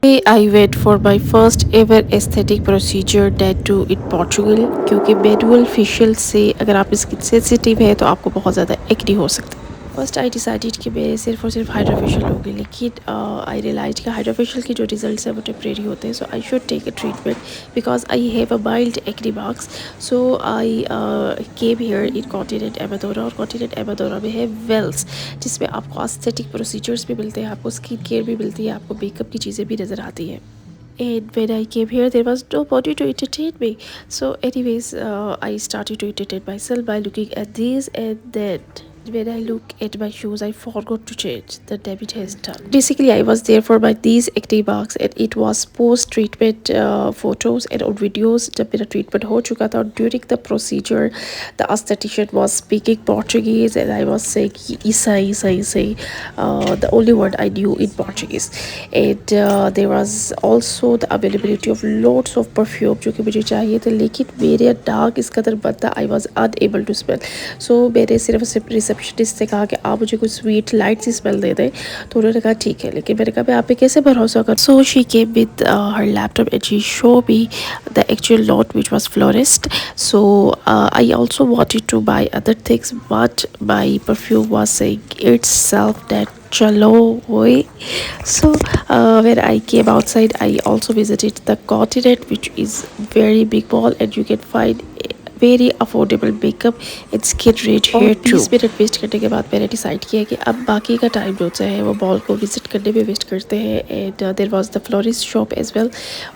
Today I went for my first ever aesthetic procedure that too in Portugal क्योंकि manual facial से अगर आप skin sensitive है तो आपको बहुत ज़्यादा एक्ने हो सकता है। फर्स्ट आई डिसाइडेड कि मैं सिर्फ और सिर्फ हाइड्रा फेशियल होगी, लेकिन आई रियलाइज कि हाइड्रा फेशियल के जो रिजल्ट्स हैं वो टेम्प्रेरी होते हैं, so I should take a treatment because I have a mild acne marks. So I came here in Continent Amadora, और कॉन्टिनेंट एमादोरा में है वेल्स, जिसमें आपको एस्थेटिक प्रोसीजर्स भी मिलते हैं, आपको स्किन केयर भी मिलती है, आपको मेकअप की चीज़ें भी नज़र आती हैं। And when I came here, there was nobody to entertain me. So, anyways, I started to entertain myself by looking at this and that. When I look at my shoes, I forgot to change. The debit has done. Basically, I was there for my these acne marks, and it was post treatment photos and on videos. जब मेरा treatment हो चुका था, during the procedure, the esthetician was speaking Portuguese, and I was saying "Isa, Isa, Isa," the only word I knew in Portuguese. And there was also the availability of lots of perfume जो कि मुझे चाहिए थे, लेकिन मेरे नाक इस कदर बंद था, I was unable to smell. So मैंने सिर्फ रिसेप्शनिस्ट से कहा कि आप मुझे कुछ स्वीट लाइट सी स्मेल दे दें, तो उन्होंने कहा ठीक है, लेकिन मैंने कहा मैं आप पे कैसे भरोसा करूं। So she came with her laptop and she show me the actual note which was florist. So I also wanted to buy other things, but my perfume was saying itself that chalo hoy. So when I came outside, I also visited the continent, which is very big mall, and you can find very affordable makeup and skin range hair too. 20 minute waste करने के बाद मैंने decide किया कि अब बाकी का time जो है वो मॉल को विजिट करने में वेस्ट करते हैं। And there was the florist shop as well.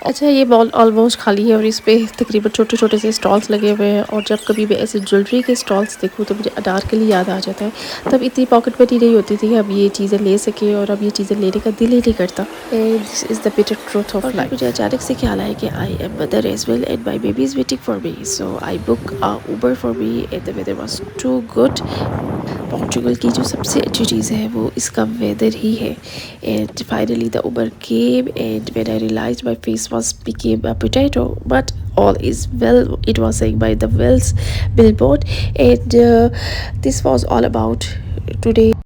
अच्छा, ये मॉल ऑलमोस्ट खाली है और इस पे तकरीबन छोटे छोटे से स्टॉल्स लगे हुए हैं, और जब कभी मैं ऐसे ज्वेलरी के स्टॉल्स देखूँ तो मुझे अनारकली याद आ जाता है। तब इतनी पॉकेट मनी नहीं होती थी कि अब ये चीज़ें ले सके, और अब ये चीज़ें लेने का दिल ही नहीं करता। And this is the bitter truth of life. मुझे अचानक से ख्याल आया कि I am mother as well and my baby is waiting for me, so I book Uber for me, and the weather was too good. Portugal की जो सबसे अच्छी चीज़ है वो इसका वेदर ही है। And finally the Uber came, and when I realised my face was became a potato, but all is well, it was saying by the Wells billboard. And this was all about today.